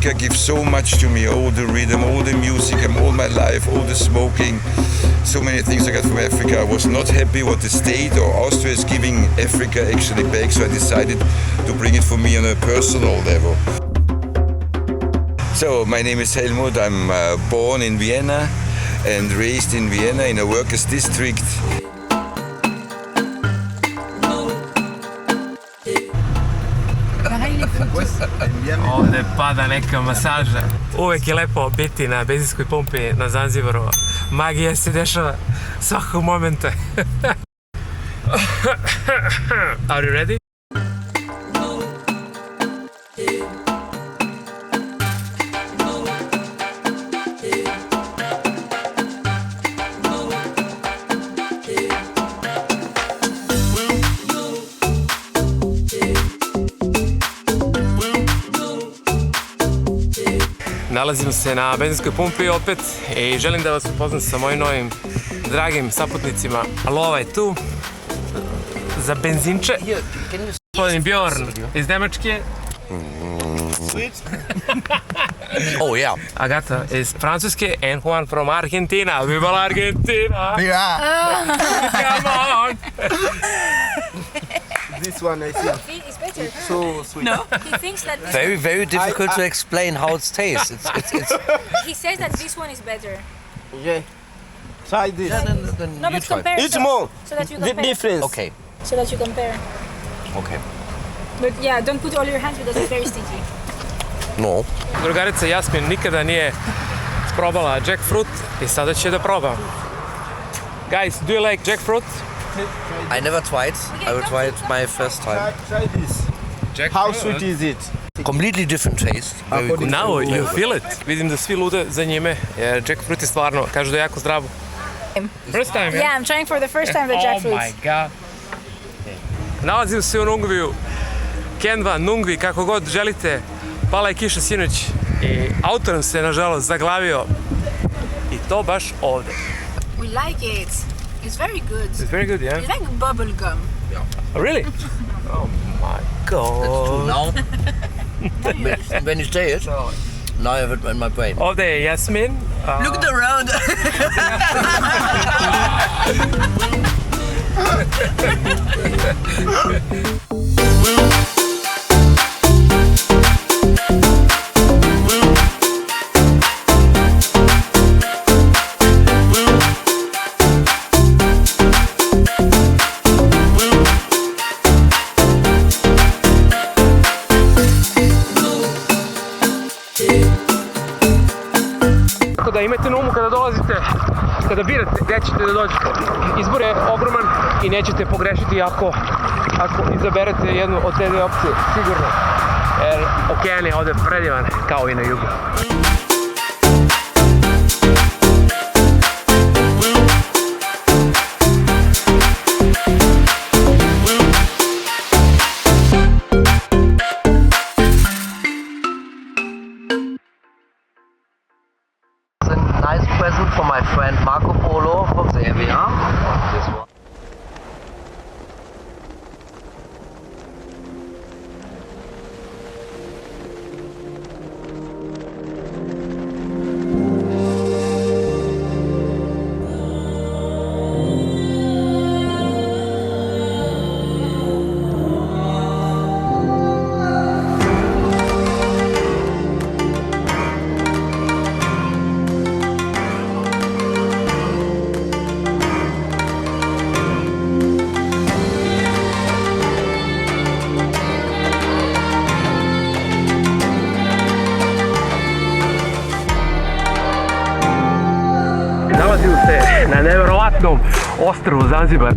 Africa gives so much to me, all the rhythm, all the music, and all my life, all the smoking, so many things I got from Africa. I was not happy what the state or Austria is giving Africa actually back, so I decided to bring it for me on a personal level. So, my name is Helmut, I'm born in Vienna and raised in Vienna in a workers' district. Ovde pada neka masaža. Uvek je lepo biti na benzinskoj pumpi na Zanzibaru. Magija se dešava svakog momenta. Are you ready? Nalazim se na benzinskoj pumpi opet i želim da vas upoznam sa mojim novim dragim saputnicima. Lova je tu za benzinče. Gospodin Bjorn iz Nemačke. Oh yeah. Agata iz Francuske and Juan from Argentina. Viva la Argentina! Yeah. Come on! This one I think It's better. it's so sweet. No, he thinks that this Very, very difficult to explain how it tastes. It's he says that this one is better. Yeah. Try this. No, you but try. compare. It's more. So that you The compare. difference. Okay, So that you compare. okay. But yeah, don't put all your hands because it's very sticky. No. Drugarica Jasmin nikada nije probala jackfruit i sada će da probam. Guys, do you like jackfruit? I never tried. I will try it my first time. Try this. How sweet is it? Completely different taste. Very good. Now you feel it. Vidim da svi lude za njime, jer jackfruit je stvarno, kažu da je jako zdravo. First time, Yeah, I'm trying for the first time the jackfruit. Oh my god. Nalazim se u Nungviju, Kendva, Nungvi, kako god želite. Pala je kiša sinoć i auto nam se nažalost zaglavio. I to baš ovde. We like it. It's very good. It's very good, yeah? It's like bubble gum. Really? Oh my god. Now, when you say it, now I have it in my brain. Ovde je Jasmin. Look the road. Tako da imajte na umu kada dolazite, kada birate gdje ćete da dođete. Izbor je ogroman i nećete pogrešiti ako izaberete jednu od te dve opcije, sigurno. Jer okean je ovdje predivan kao i na jugu. Nice present for my friend Marco Polo from Serbia. This one. Nalazimo se na nevjerovatnom ostrvu Zanzibar.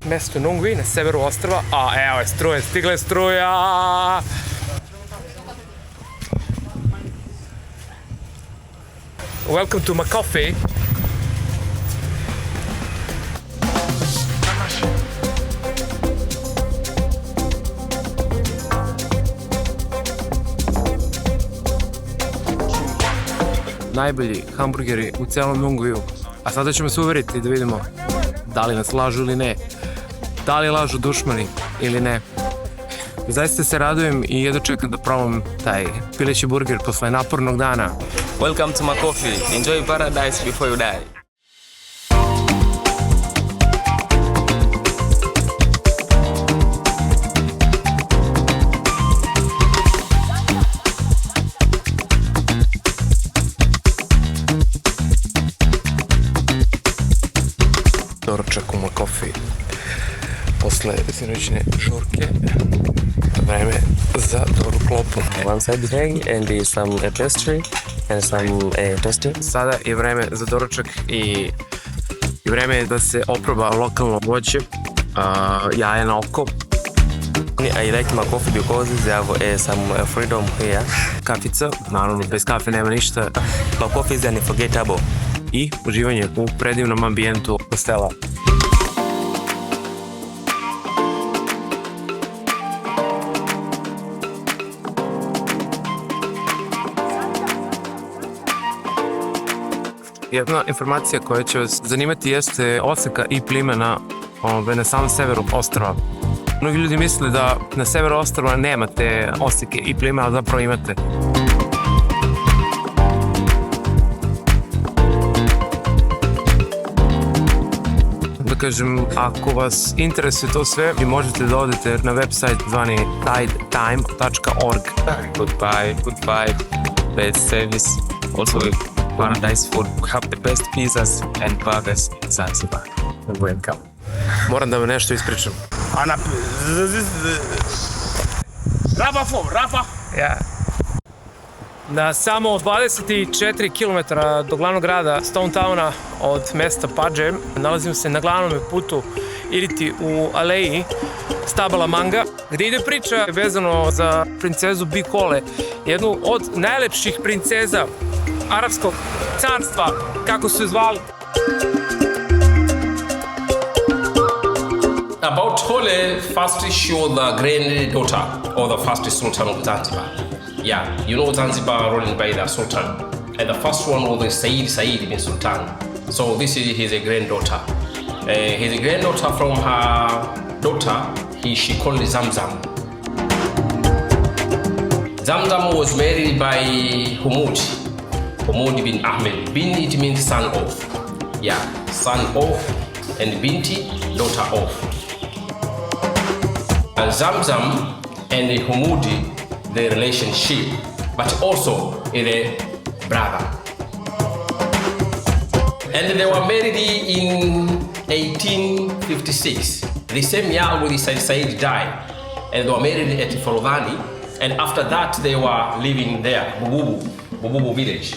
Mesto Nungvi na severu ostrva, a evo je struje, stigla je struja! Welcome to Makofi. Najbolji hamburgeri u celom Nungviju. A sada ćemo se uveriti da vidimo da li nas lažu ili ne. Da li lažu dušmani ili ne. Zaista se radujem i jedno čekam da probam taj pileći burger posle napornog dana. Welcome to Makofi. Enjoy paradise before you die. Doručak u Makofi. Posle sinoćne žurke, vreme za dobru klopu. One side egg and some pastry and some toasting. Sada je vreme za doručak i vreme je da se oproba lokalno voće, jaje na oko. I like Makofi because they have some freedom here. Kafica, naravno bez kafe nema ništa. Makofi is unforgettable. I uživanje u predivnom ambijentu hostela. Jedna informacija koja će vas zanimati jeste oseka i plimena na samom severu ostrva. Mnogi ljudi misle da na severu ostrva nemate oseke i plime, ali zapravo imate. Da kažem, ako vas interesuje to sve, vi možete da odete na website zvani tidetime.org. Goodbye, best service, also paradise food, we have the best pizzas and burgers in Zanzibar. Welcome. Moram da me nešto ispričam. Rafa! Ja. Na samo 24 km do glavnog grada Stone Towna od mesta Priče nalazimo se na glavnom putu iliti u aleji stabala Manga, gdje ide priča vezano za princezu Bikole, jednu od najlepših princeza arapskog carstva, kako su je zvali. About Hole, first show the granddaughter of the first Sultan of Zanzibar. Yeah, you know Zanzibar running by the Sultan. And the first one was the Said bin Sultan. So this is his granddaughter. His granddaughter from her daughter, she called Zamzam. Zamzam was married by Humud bin Ahmed. Bin, it means son of. Yeah, son of. And Binti, daughter of. Zamzam and Humudi, the relationship, but also a brother. And they were married in 1856. The same year when Said died. And they were married at Forodhani. And after that, they were living there, Bububu village.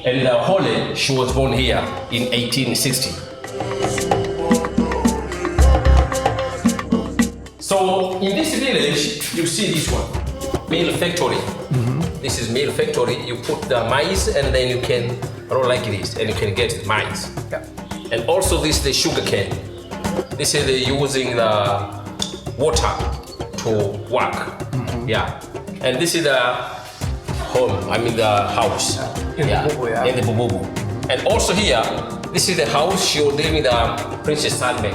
And Hole, she was born here in 1860. So in this village, you see this one, meal factory. Mm-hmm. This is meal factory. You put the maize and then you can roll like this and you can get the maize. Yeah. And also this is the sugar cane. This is the using the water to work. Mm-hmm. Yeah. And this is the home, I mean the house. In the bububu. And also here, this is the house she was living the Princess Salme.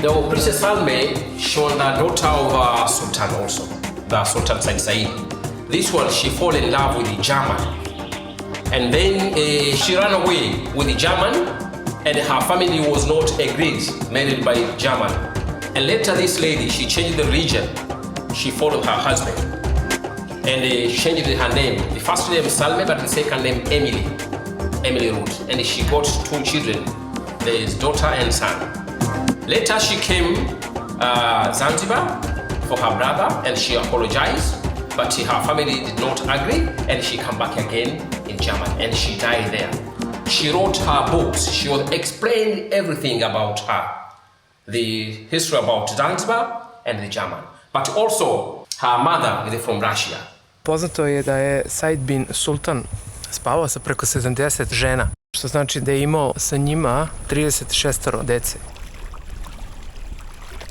The Princess Salme, she was the daughter of Sultan also, the Sultan Said. This one, she fell in love with the German. And then she ran away with the German, and her family was not agreed, married by German. And later this lady, she changed the religion. She followed her husband. And changed her name. The first name Salme, but the second name Emily Root. And she got 2 children, the daughter and son. Later she came Zanzibar for her brother and she apologized, but her family did not agree and she came back again in Germany and she died there. She wrote her books, she was explained everything about her. the history about Zanzibar and the German. But also her mother is from Russia. Poznato je da je Said bin Sultan spavao sa preko 70 žena, što znači da je imao sa njima 36 dece.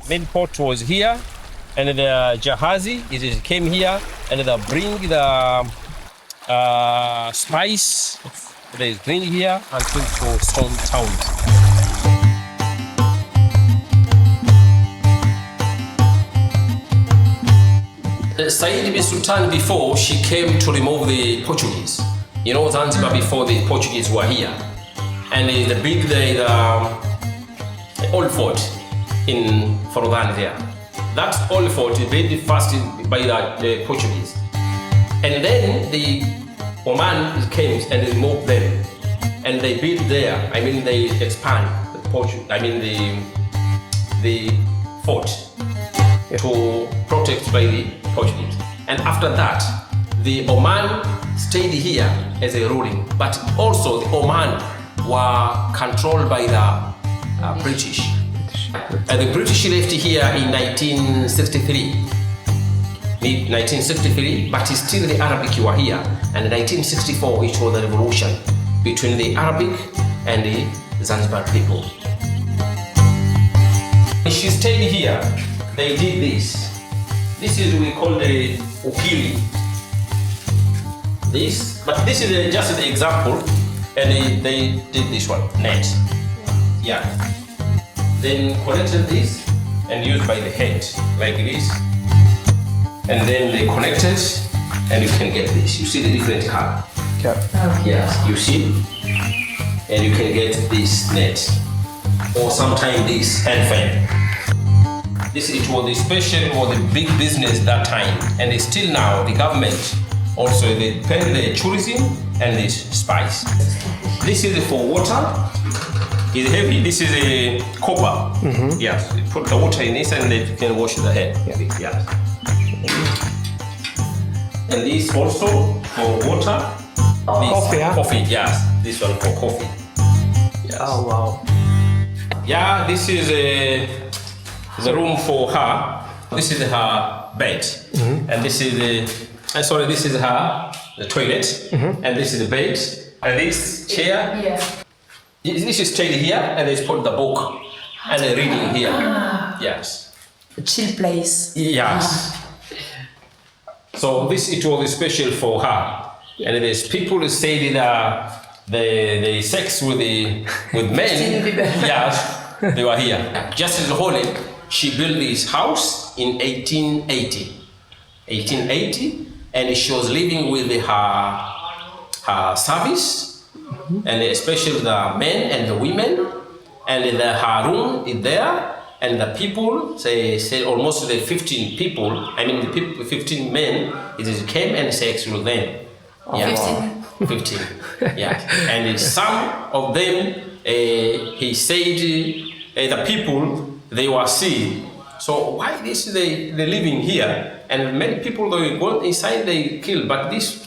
Main port was here, and the jahazi came here, and they bring the spice. They bring here until to Stone Town. Said bin Sultan before she came to remove the Portuguese. You know Zanzibar before the Portuguese were here, and the big the old fort in Forodhan there. That old fort is built first by the Portuguese, and then the Oman came and removed them, and they built there. I mean they expand the Portuguese. I mean the fort to protect by the Portuguese. And after that, the Oman stayed here as a ruling, but also the Oman were controlled by the British. And the British left here in 1963. In 1963, but still the Arabic were here. And in 1964, it was the revolution between the Arabic and the Zanzibar people. She stayed here. They did this. This is we call the ukili. This, but this is just an example, and they did this one, net. Yeah. Then connected this and used by the head, like this. And then they connected, and you can get this. You see the different color. Yeah. Yes, you see? And you can get this net. Or sometimes this hand fan. This it was the special or the big business that time, and it's still now the government also they pay the tourism and the spice. This is for water. It's heavy. This is a copper. Mm-hmm. Yes, you put the water in this and then you can wash the head. Yes. And this also for water. Coffee, huh? Coffee. Yes. This one for coffee. Yes. Oh wow. Yeah, this is the room for her. This is her bed, mm-hmm. And this is this is the toilet, mm-hmm. And this is the bed, and this chair. Yeah. This is stayed here, and they put the book and the reading here. Yes. A chill place. Yes. So this it was special for her, and there's people who say that the sex with men. Yes, they were here. Just as holy. She built this house in 1880, and she was living with her service, mm-hmm. And especially the men and the women, and her room is there, and the people, say almost the 15 people, I mean the people, 15 men, it came and sex with them. Oh, yeah. 15, yeah. And some of them, he said, the people, they were seen. So why they living here? And many people they go inside they kill, but this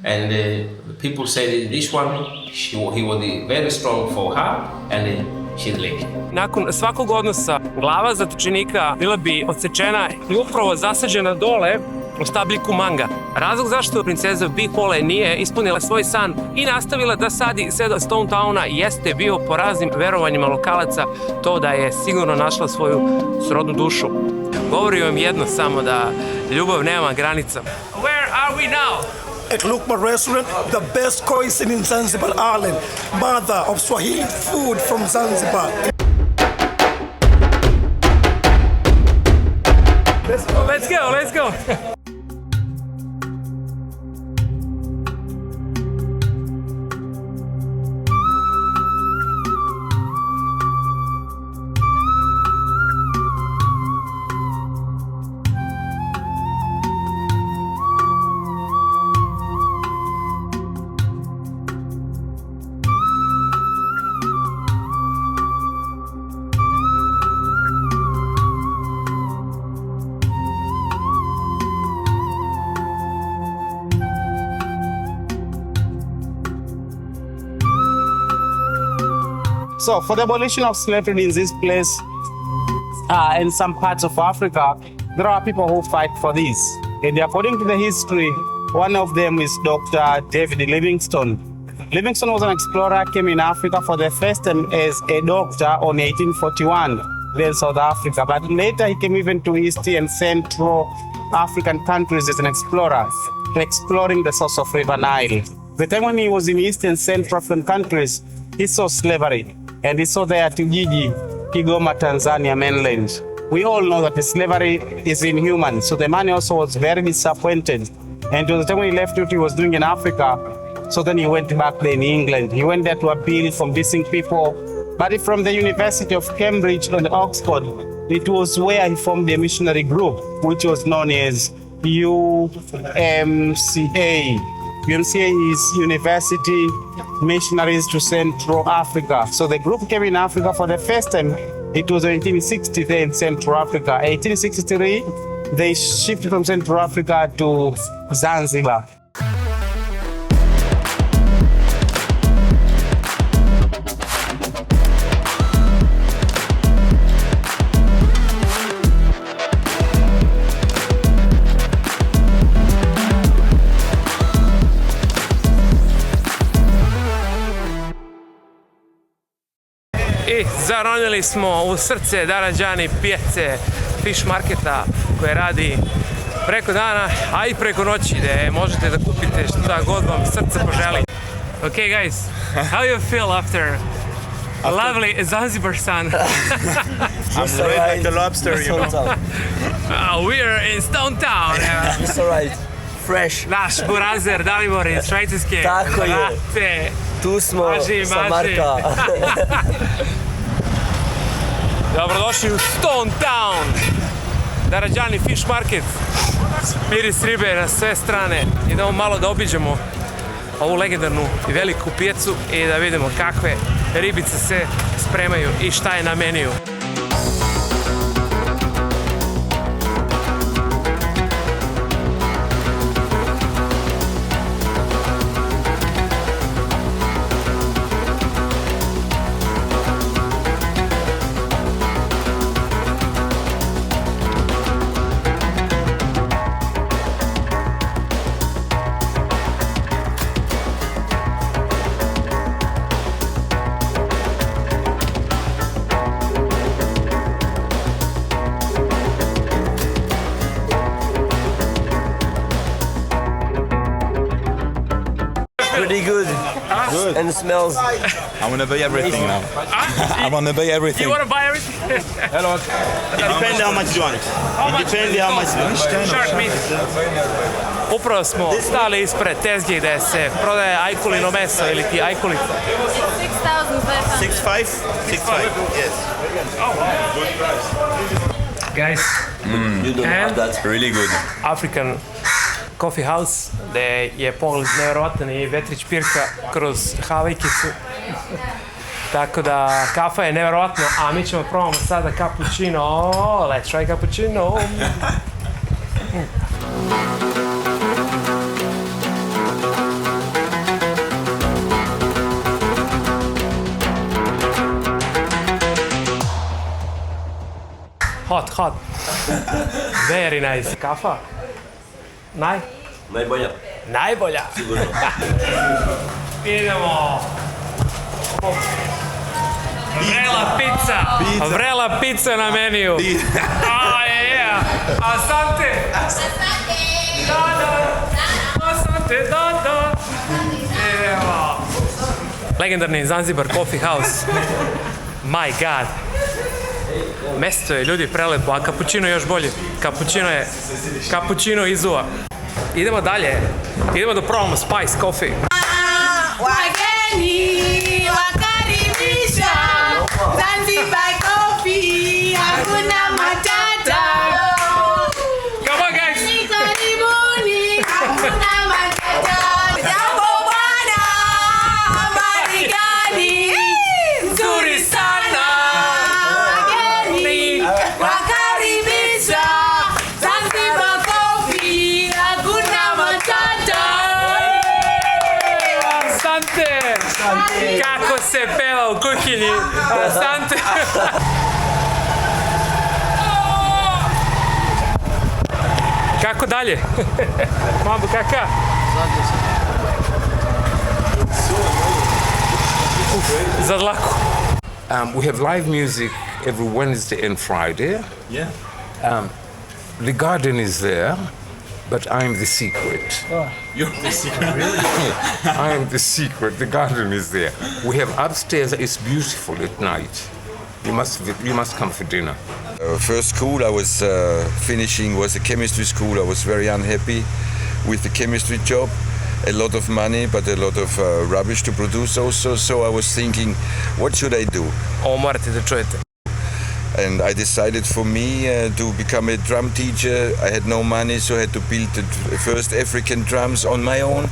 and the people said this one he was very strong for her and she's lady. Nakon svakog odnosa glava zatočenika bila bi odsečena i upravo zasađena dole u stabljiku manga. Razlog zašto princeza Bihole nije ispunila svoj san i nastavila da sadi seda Stone Towna jeste bio po raznim verovanjima lokalaca to da je sigurno našla svoju srodnu dušu. Govorio im jedno samo da ljubav nema granica. Where are we now? At Lukmaan restaurant, the best cuisine in Zanzibar Island, mother of Swahili food from Zanzibar. Let's go. So, for the abolition of slavery in this place, in some parts of Africa, there are people who fight for this. And according to the history, one of them is Dr. David Livingstone. Livingstone was an explorer, came in Africa for the first time as a doctor on 1841 in South Africa. But later he came even to East and Central African countries as an explorer, exploring the source of River Nile. The time when he was in East and Central African countries, he saw slavery, and he saw there at Ujiji, Kigoma, Tanzania mainland. We all know that slavery is inhuman, so the man also was very disappointed. And to the time when he left what he was doing in Africa, so then he went back there in England. He went there to appeal from missing people. But from the University of Cambridge and Oxford, it was where he formed a missionary group, which was known as UMCA. UMCA is University Missionaries to Central Africa. So the group came in Africa for the first time. It was 1863 in Central Africa. 1863, they shifted from Central Africa to Zanzibar. I zaronili smo u srce Darađani pijace fish marketa koje radi preko dana, a i preko noći, gde možete da kupite šta god vam srce poželi. Okay guys, how you feel after a lovely Zanzibar sun? I'm red like a lobster, you know. We are in Stone Town. It's alright. Fresh. Naš burazer Dalibor iz Švajcarske. Tako je. Brate. Tu smo sa Maži. Marka. Dobrodošli u Stone Town. Darađani Fish Market. Miris ribe na sve strane. Idemo malo da obiđemo ovu legendarnu i veliku pijacu i da vidimo kakve ribice se spremaju i šta je na meniju. Pretty good. Good. And it smells. I want to buy everything now. I want to buy everything. You want to buy everything? Hello. It depends how much you want. It depends how much you want. Shark meat. Upravo smo stali ispred tezge gde se prodaje ajkulino meso ili ti ajkulica. 6,5? 6,5, yes. Guys, You don't have that. Really good. African coffee house, gde je pogled nevjerovatan i vetrić pirka kroz havajkicu. Tako da kafa je nevjerovatna, a mi ćemo probamo sada cappuccino. Let's try cappuccino. Hot. Very nice. Kafa? Najbolja. Sigurno. Idemo. Vrela pizza na meniju. Asante. Da. Evo. Legendarni Zanzibar Coffee House. My God. Mesto je, ljudi, prelepo, a cappuccino je još bolje. Cappuccino izuva. Idemo dalje. Idemo da probamo spice coffee. Wageni wakaribisha Zanzibar coffee, hakuna matata. Come on, guys. Karibuni, hakuna matata. Jambo bwana, habari gani? Nzuri sana. Wageni wakaribisha Zanzibar coffee, hakuna matata. Asante. Kako se peva u kuhinji. Asante. Kako dalje? Mambo, kaka? Za dlaku. We have live music every Wednesday and Friday. Yeah. The garden is there, but I'm the secret. Oh, you're the secret, really? I am the secret. The garden is there. We have upstairs. It's beautiful at night. You must come for dinner. First school I was finishing was a chemistry school. I was very unhappy with the chemistry job. A lot of money, but a lot of rubbish to produce also. So I was thinking, what should I do? Ovo morate da čujete. And I decided for me to become a drum teacher. I had no money, so I had to build the first African drums on my own.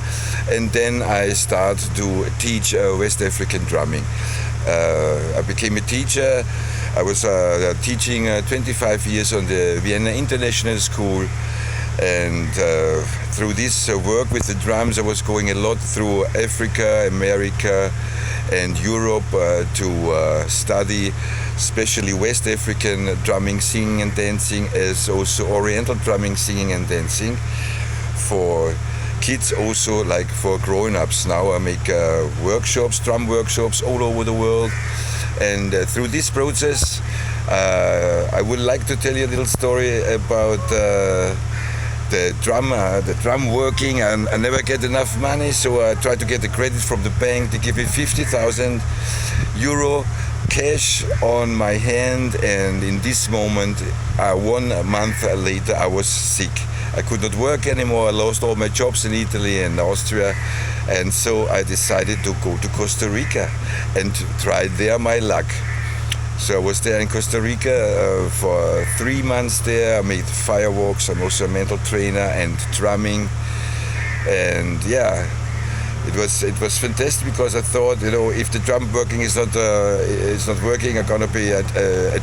And then I started to teach West African drumming. I became a teacher. I was teaching 25 years on the Vienna International School. And through this work with the drums, I was going a lot through Africa, America, and Europe to study especially West African drumming, singing and dancing, as also Oriental drumming, singing and dancing for kids, also like for grown-ups. Now I make workshops, drum workshops all over the world. And through this process, I would like to tell you a little story about the drum working. I never get enough money, so I try to get the credit from the bank. They give me 50,000 euro cash on my hand, and in this moment, 1 month later, I was sick. I could not work anymore. I lost all my jobs in Italy and Austria, and so I decided to go to Costa Rica and try there my luck. So I was there in Costa Rica for 3 months there. I made firewalks. I'm also a mental trainer and drumming. And yeah, it was fantastic because I thought, you know, if the drum working is not working, I'm gonna be a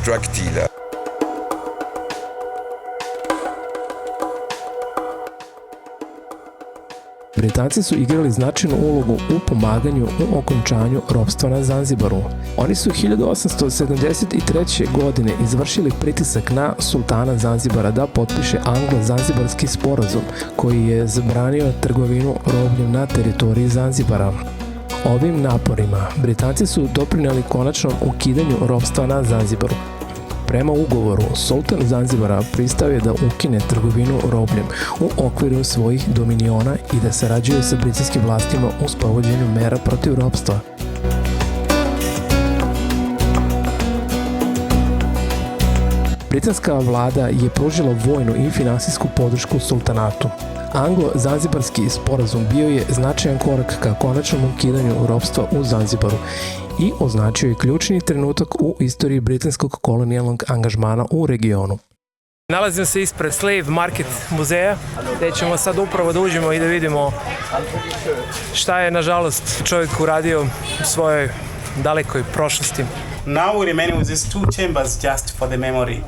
drug dealer. Britanci su igrali značajnu ulogu u pomaganju u okončanju ropstva na Zanzibaru. Oni su 1873. godine izvršili pritisak na Sultana Zanzibara da potpiše anglo-zanzibarski sporazum koji je zabranio trgovinu robljem na teritoriji Zanzibara. Ovim naporima Britanci su doprinijeli konačnom ukidanju ropstva na Zanzibaru. Prema ugovoru, Sultan Zanzibara pristao je da ukine trgovinu robljem u okviru svojih dominiona i da sarađuje sa britanskim vlastima u sprovođenju mera protiv ropstva. Britanska vlada je pružila vojnu i finansijsku podršku sultanatu. Anglo-zanzibarski sporazum bio je značajan korak ka konačnom ukidanju ropstva u Zanzibaru i označio je ključni trenutak u istoriji britanskog kolonijalnog angažmana u regionu. Nalazim se ispred Slave Market muzeja, gde ćemo sad upravo da uđemo i da vidimo šta je, nažalost, čovjek uradio u svojoj dalekoj prošlosti. Now we remain with these two chambers just for the memory.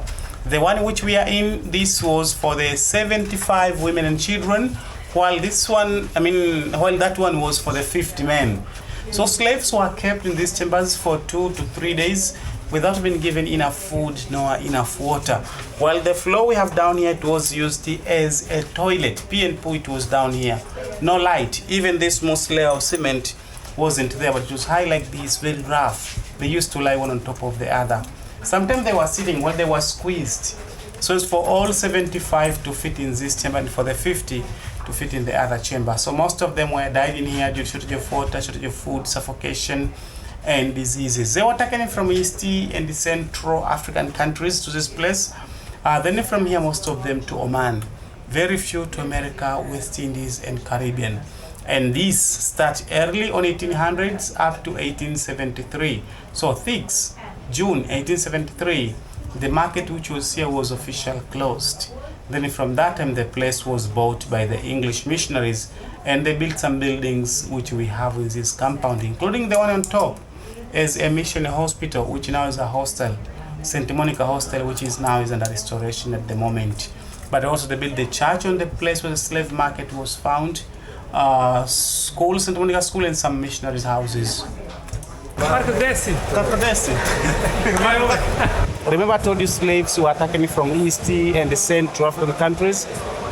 The one which we are in, this was for the 75 women and children, while that one was for the 50 men. So slaves were kept in these chambers for 2 to 3 days without being given enough food nor enough water. While the floor we have down here, it was used as a toilet. Pee and poo, it was down here. No light. Even this small layer of cement wasn't there, but it was high like this, very rough. They used to lie one on top of the other. Sometimes they were sitting while they were squeezed. So it's for all 75 to fit in this chamber and for the 50 to fit in the other chamber. So most of them were died in here due to shortage of water, shortage of food, suffocation, and diseases. They were taken from East and the Central African countries to this place. Then from here, most of them to Oman. Very few to America, West Indies, and Caribbean. And these start early on 1800s up to 1873. So Thix, June 1873, the market which was here was officially closed. Then from that time, the place was bought by the English missionaries, and they built some buildings which we have in this compound, including the one on top as a mission hospital, which now is a hostel, St. Monica Hostel, which is now under restoration at the moment. But also they built the church on the place where the slave market was found, school, St. Monica School, and some missionaries' houses. Marko, gde si? Kako desi? Remember I told you slaves who were taken from East and the Central African countries?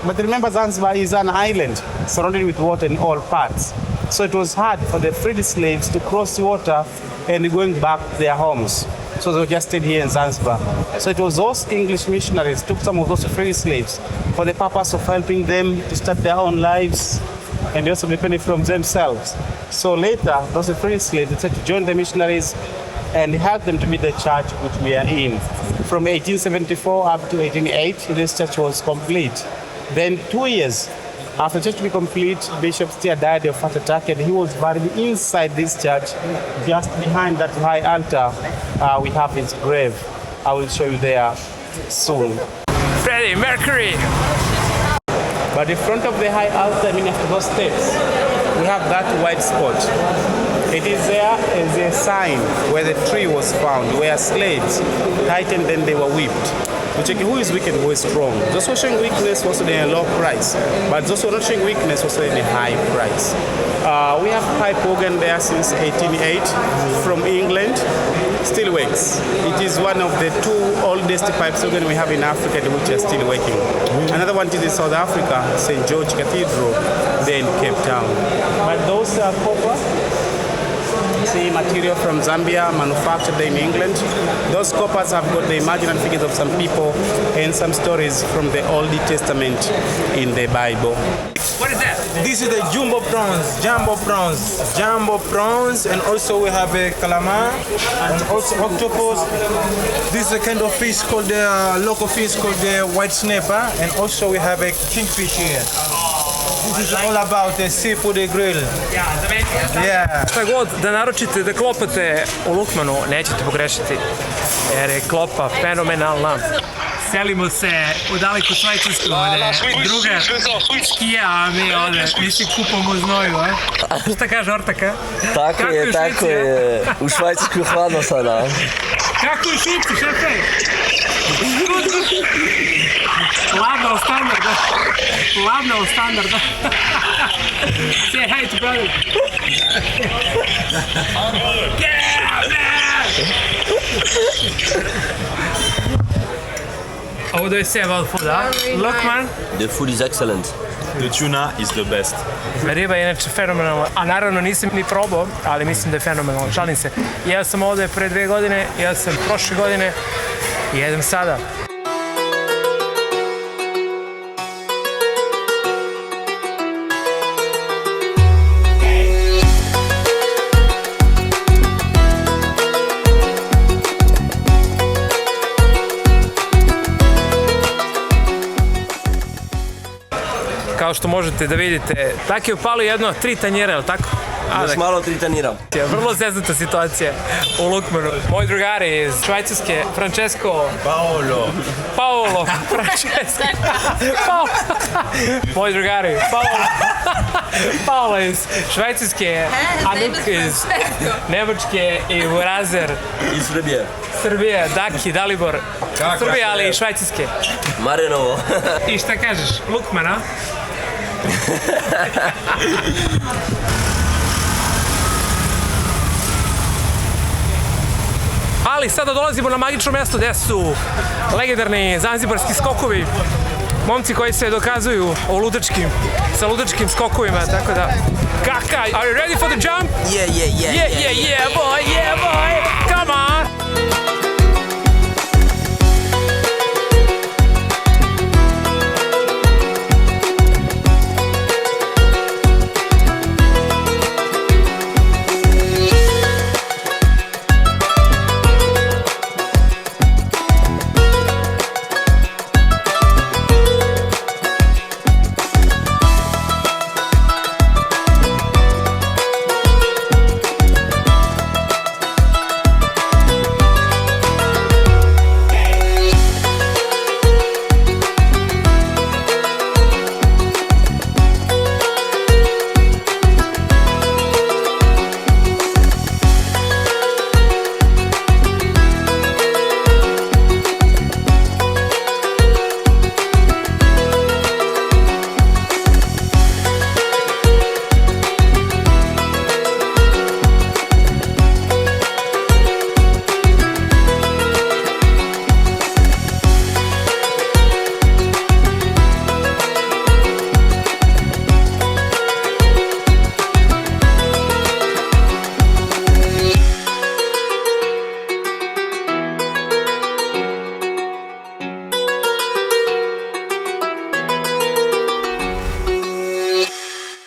But remember, Zanzibar is an island surrounded with water in all parts. So it was hard for the freed slaves to cross the water and going back to their homes. So they just stayed here in Zanzibar. So it was those English missionaries took some of those free slaves for the purpose of helping them to start their own lives and also benefit from themselves. So later, those free slaves decided to join the missionaries and help them to build the church which we are in. From 1874 up to 1880, this church was complete. Then 2 years after church be complete, Bishop Steer died of heart attack and he was buried inside this church. Just behind that high altar, we have his grave. I will show you there soon. Freddie Mercury! But in front of the high altar, after those steps, we have that white spot. It is there as a sign where the tree was found, where slaves tightened and they were whipped. We check who is weak and who is strong. Those who are showing weakness was in a low price, but those who are not showing weakness was in a high price. We have pipe organ there since 1808 from England. Still works. It is one of the 2 oldest pipes organ we have in Africa which are still working. Another one is in South Africa, St. George Cathedral, there in Cape Town. But those are copper. See, material from Zambia, manufactured in England. Those coppers have got the imaginary figures of some people and some stories from the Old Testament in the Bible. What is that? This is the jumbo prawns, and also we have a calamar and also octopus. This is a kind of fish called the local fish called the white snapper, and also we have a kingfish here. This is all about the seafood grill. Yeah. Šta god da naručite da klopate u Lukmaanu, nećete pogrešiti, jer je klopa fenomenalna. Selimo se u daleku Švajcarsku, druga skija, a mi mi si kupamo znoju, Šta kaže Ortaka? Tako je, u Švajcarsku hladno sada. Kako je Švici, šefe? Ladno u standarda. Say hi to brother. Yeah, man! What do you say about food, Lukmaan? The food is excellent. The tuna is the best. Riba je inače fenomenalna, a naravno nisam ni probao, ali mislim da je fenomenalno, šalim se. Jeo sam ovde pre 2 godine, jeo sam prošle godine i jedem sada. Kao što možete da vidite, tako je upalo jedno 3 tanjera, je li tako? Još malo 3 tanjira. Vrlo zeznuta situacija u Lukmaanu. Moji drugari iz Švajcarske, Francesco. Paolo. Francesco. Moji drugari, Paolo iz Švajcarske, Anuk iz Nemačke i Burazer. Iz Srbije, Daki, Dalibor. Srbije, ali i Švajcarske. Marinovo. I šta kažeš, Lukmaan, a? Ali sada dolazimo na magično mjesto gdje su legendarni zanzibarski skokovi. Momci koji se dokazuju sa ludačkim skokovima, tako da... Kaka, are you ready for the jump? Yeah, boy, come on!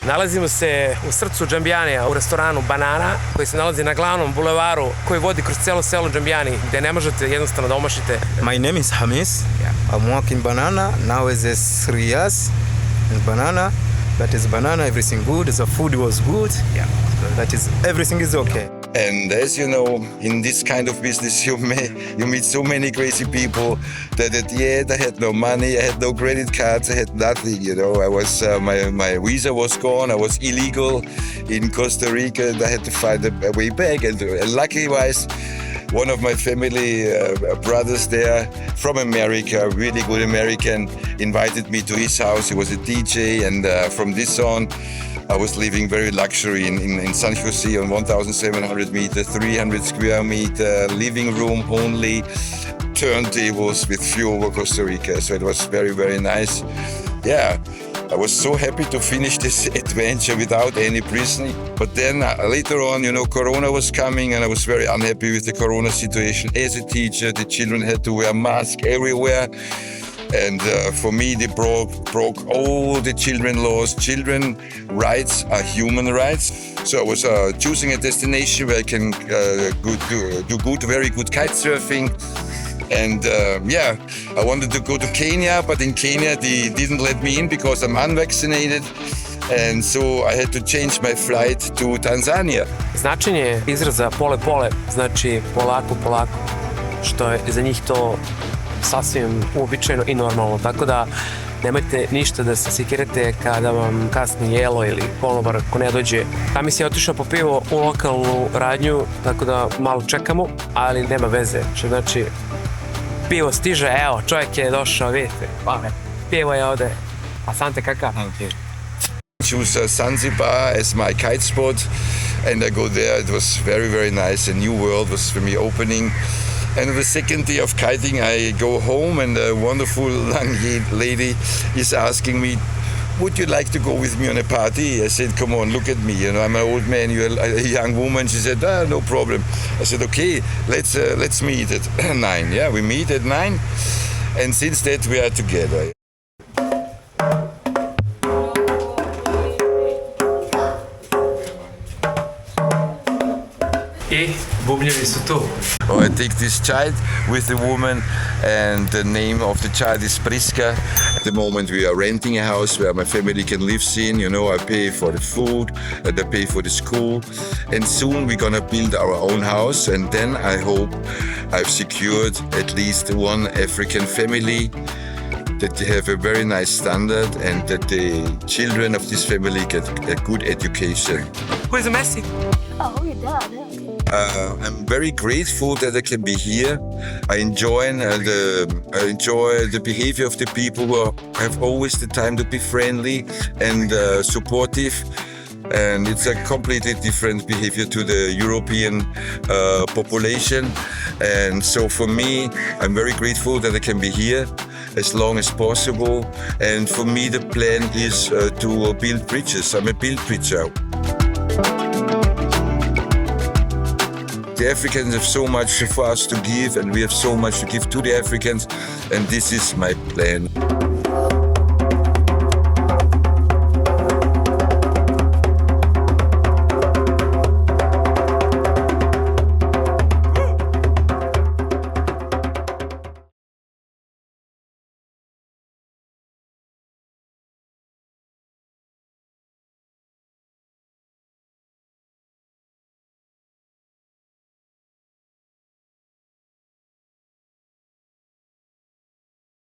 Nalazimo se u srcu Džambijanija, u restoranu Banana, koji se nalazi na glavnom bulevaru koji vodi kroz cijelo selo Džambijani, gde ne možete jednostavno da omašite. My name is Hamis. I'm working Banana. Now is 3 years in Banana. That is Banana, everything good. The food was good. That is, everything is okay. And as you know, in this kind of business, you meet so many crazy people that at the end I had no money, I had no credit cards, I had nothing. You know, I was my visa was gone. I was illegal in Costa Rica, and I had to find a way back. And lucky-wise, one of my family brothers there from America, a really good American, invited me to his house. He was a DJ, and from this on, I was living very luxury in San Jose on 1,700 meters, 300 square meter, living room only, turntables with view over Costa Rica. So it was very, very nice. Yeah, I was so happy to finish this adventure without any prison. But then later on, you know, Corona was coming, and I was very unhappy with the Corona situation. As a teacher, the children had to wear masks everywhere. And for me, they broke all the children laws. Children rights are human rights. So I was choosing a destination where I can do very good kite surfing. And I wanted to go to Kenya, but in Kenya they didn't let me in because I'm unvaccinated. And so I had to change my flight to Tanzania. Značenje izraza pole, znači polako, što je za njih to sasvim uobičajeno i normalno, tako da nemojte ništa da se sekirate kada vam kasni jelo ili konobar ako ne dođe. Kamis je otišao po pivo u lokalnu radnju, tako da malo čekamo, ali nema veze, što znači pivo stiže, evo, čovjek je došao, vidite, pivo je ovde, asante kaka. Choose Zanzibar as my kite spot, and I go there. It was very, very nice. A new world was for me opening. And on the second day of kiting, I go home, and a wonderful young lady is asking me, would you like to go with me on a party? I said, come on, look at me. You know, I'm an old man, you're a young woman. She said, no problem. I said, okay, let's meet at 9. Yeah, we meet at 9. And since that, we are together. Bubnjevi su tu. I take this child with the woman, and the name of the child is Priska. At the moment we are renting a house where my family can live in. You know, I pay for the food, and I pay for the school. And soon we're gonna build our own house, and then I hope I've secured at least one African family, that they have a very nice standard, and that the children of this family get a good education. Who is Messi? Oh, your dad. I'm very grateful that I can be here. I enjoy the behavior of the people who have always the time to be friendly and supportive. And it's a completely different behavior to the European population. And so for me, I'm very grateful that I can be here as long as possible. And for me, the plan is to build bridges. I'm a build bridger. The Africans have so much for us to give, and we have so much to give to the Africans, and this is my plan.